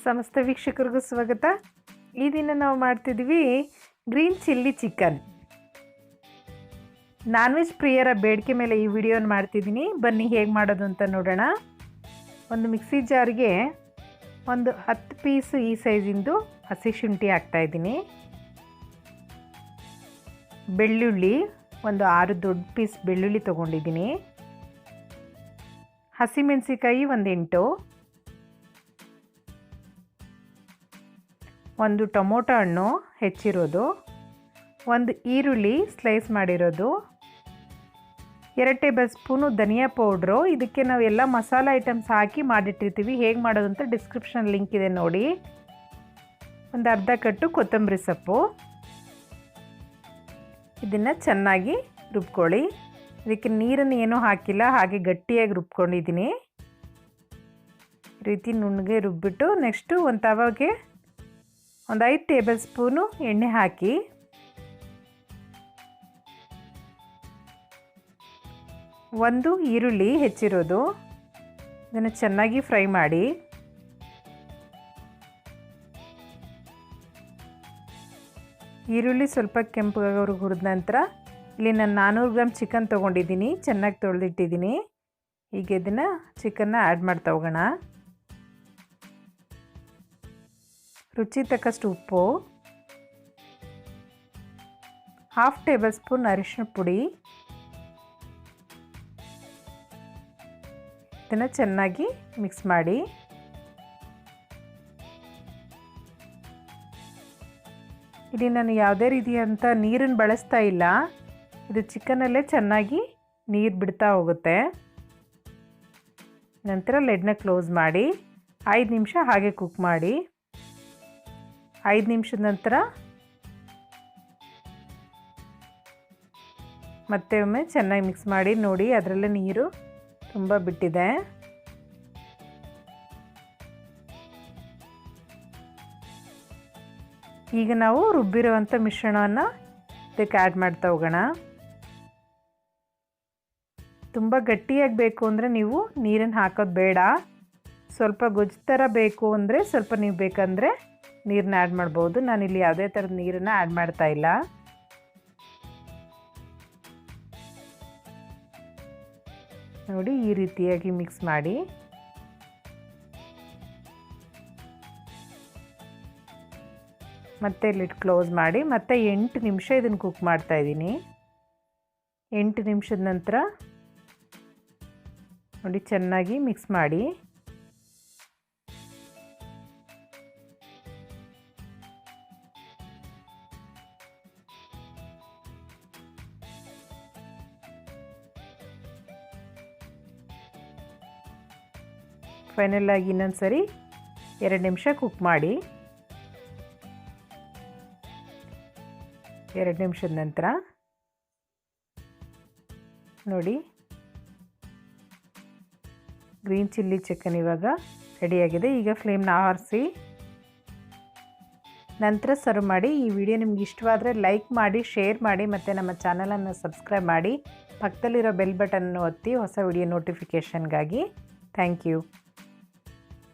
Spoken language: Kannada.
ಸಮಸ್ತ ವೀಕ್ಷಕರಿಗೂ ಸ್ವಾಗತ. ಈ ದಿನ ನಾವು ಮಾಡ್ತಿದ್ವಿ green chilli chicken. Non veg ಪ್ರಿಯರ ಬೇಡಿಕೆ ಮೇಲೆ ಈ ವಿಡಿಯೋನ ಮಾಡ್ತಿದ್ದೀನಿ. ಬನ್ನಿ ಹೇಗೆ ಮಾಡೋದು ಅಂತ ನೋಡೋಣ. ಒಂದು ಮಿಕ್ಸಿ ಜಾರ್ಗೆ ಒಂದು 10 ಪೀಸು ಈ ಸೈಜಿಂದು ಹಸಿ ಶುಂಠಿ ಹಾಕ್ತಾಯಿದ್ದೀನಿ. ಬೆಳ್ಳುಳ್ಳಿ ಒಂದು 6 ದೊಡ್ಡ ಪೀಸ್ ಬೆಳ್ಳುಳ್ಳಿ ತೊಗೊಂಡಿದ್ದೀನಿ. ಹಸಿಮೆಣಸಿಕಾಯಿ ಒಂದು 8, ಒಂದು ಟೊಮೊಟೊ ಹಣ್ಣು ಹೆಚ್ಚಿರೋದು, ಒಂದು ಈರುಳ್ಳಿ ಸ್ಲೈಸ್ ಮಾಡಿರೋದು, 2 ಟೇಬಲ್ ಸ್ಪೂನು ಧನಿಯಾ ಪೌಡ್ರು. ಇದಕ್ಕೆ ನಾವು ಎಲ್ಲ ಮಸಾಲೆ ಐಟಮ್ಸ್ ಹಾಕಿ ಮಾಡಿಟ್ಟಿರ್ತೀವಿ. ಹೇಗೆ ಮಾಡೋದು ಅಂತ ಡಿಸ್ಕ್ರಿಪ್ಷನ್ ಲಿಂಕ್ ಇದೆ ನೋಡಿ. ಒಂದು ಅರ್ಧ ಕಟ್ಟು ಕೊತ್ತಂಬರಿ ಸೊಪ್ಪು. ಇದನ್ನು ಚೆನ್ನಾಗಿ ರುಬ್ಕೊಳ್ಳಿ. ಇದಕ್ಕೆ ನೀರನ್ನು ಏನೂ ಹಾಕಿಲ್ಲ, ಹಾಗೆ ಗಟ್ಟಿಯಾಗಿ ರುಬ್ಕೊಂಡಿದ್ದೀನಿ. ಈ ರೀತಿ ನುಣ್ಣಗೆ ರುಬ್ಬಿಟ್ಟು ನೆಕ್ಸ್ಟು ಒಂದು ತವಾಗೆ ಒಂದು 5 ಟೇಬಲ್ ಸ್ಪೂನು ಎಣ್ಣೆ ಹಾಕಿ ಒಂದು ಈರುಳ್ಳಿ ಹೆಚ್ಚಿರೋದು ಇದನ್ನು ಚೆನ್ನಾಗಿ ಫ್ರೈ ಮಾಡಿ. ಈರುಳ್ಳಿ ಸ್ವಲ್ಪ ಕೆಂಪಗಾಗೋವರೆಗೆ ಹುರಿದ ನಂತರ ಇಲ್ಲಿ ನಾನು 400 ಗ್ರಾಮ್ ಚಿಕನ್ ತೊಗೊಂಡಿದ್ದೀನಿ. ಚೆನ್ನಾಗಿ ತೊಳೆದಿಟ್ಟಿದ್ದೀನಿ. ಈಗ ಇದನ್ನು ಚಿಕನ್ನ ಆ್ಯಡ್ ಮಾಡ್ತಾ ಹೋಗೋಣ. ರುಚಿ ತಕ್ಕಷ್ಟು ಉಪ್ಪು, 1/2 ಟೇಬಲ್ ಸ್ಪೂನ್ ಅರಿಶಿನ ಪುಡಿ. ಇದನ್ನು ಚೆನ್ನಾಗಿ ಮಿಕ್ಸ್ ಮಾಡಿ. ಇಲ್ಲಿ ನಾನು ಯಾವುದೇ ರೀತಿಯಂಥ ನೀರನ್ನು ಬಳಸ್ತಾ ಇಲ್ಲ. ಇದು ಚಿಕನಲ್ಲೇ ಚೆನ್ನಾಗಿ ನೀರು ಬಿಡ್ತಾ ಹೋಗುತ್ತೆ. ನಂತರ ಲೆಡ್ನ ಕ್ಲೋಸ್ ಮಾಡಿ 5 ನಿಮಿಷ ಹಾಗೆ ಕುಕ್ ಮಾಡಿ. 5 ನಿಮಿಷದ ನಂತರ ಮತ್ತೆ ಒಮ್ಮೆ ಚೆನ್ನಾಗಿ ಮಿಕ್ಸ್ ಮಾಡಿ. ನೋಡಿ, ಅದರಲ್ಲೇ ನೀರು ತುಂಬ ಬಿಟ್ಟಿದೆ. ಈಗ ನಾವು ರುಬ್ಬಿರುವಂಥ ಮಿಶ್ರಣವನ್ನು ಇದಕ್ಕೆ ಆ್ಯಡ್ ಮಾಡ್ತಾ ಹೋಗೋಣ. ತುಂಬ ಗಟ್ಟಿಯಾಗಿ ಬೇಕು ಅಂದರೆ ನೀವು ನೀರನ್ನು ಹಾಕೋದು ಬೇಡ. ಸ್ವಲ್ಪ ಗೊಜ್ಜು ಥರ ಬೇಕು ಅಂದರೆ ಸ್ವಲ್ಪ ನೀವು ಬೇಕಂದರೆ ನೀರನ್ನ ಆ್ಯಡ್ ಮಾಡ್ಬೋದು. ನಾನಿಲ್ಲಿ ಯಾವುದೇ ಥರದ ನೀರನ್ನು ಆ್ಯಡ್ ಮಾಡ್ತಾ ಇಲ್ಲ. ನೋಡಿ, ಈ ರೀತಿಯಾಗಿ ಮಿಕ್ಸ್ ಮಾಡಿ. ಮತ್ತೆ ಲಿಡ್ ಕ್ಲೋಸ್ ಮಾಡಿ ಮತ್ತೆ 8 ನಿಮಿಷ ಇದನ್ನು ಕುಕ್ ಮಾಡ್ತಾಯಿದ್ದೀನಿ. 8 ನಿಮಿಷದ ನಂತರ ನೋಡಿ ಚೆನ್ನಾಗಿ ಮಿಕ್ಸ್ ಮಾಡಿ. ಫೈನಲ್ ಆಗಿ ಇನ್ನೊಂದು ಸರಿ 2 ನಿಮಿಷ ಕುಕ್ ಮಾಡಿ. 2 ನಿಮಿಷದ ನಂತರ ನೋಡಿ ಗ್ರೀನ್ ಚಿಲ್ಲಿ ಚಿಕನ್ ಇವಾಗ ರೆಡಿಯಾಗಿದೆ. ಈಗ ಫ್ಲೇಮ್ನ ಆರಿಸಿ ನಂತರ ಸರ್ವ್ ಮಾಡಿ. ಈ ವಿಡಿಯೋ ನಿಮ್ಗೆ ಇಷ್ಟವಾದರೆ ಲೈಕ್ ಮಾಡಿ, ಶೇರ್ ಮಾಡಿ ಮತ್ತು ನಮ್ಮ ಚಾನಲನ್ನು ಸಬ್ಸ್ಕ್ರೈಬ್ ಮಾಡಿ. ಪಕ್ಕದಲ್ಲಿರೋ ಬೆಲ್ ಬಟನ್ನು ಒತ್ತಿ ಹೊಸ ವಿಡಿಯೋ ನೋಟಿಫಿಕೇಷನ್ಗಾಗಿ. Thank you.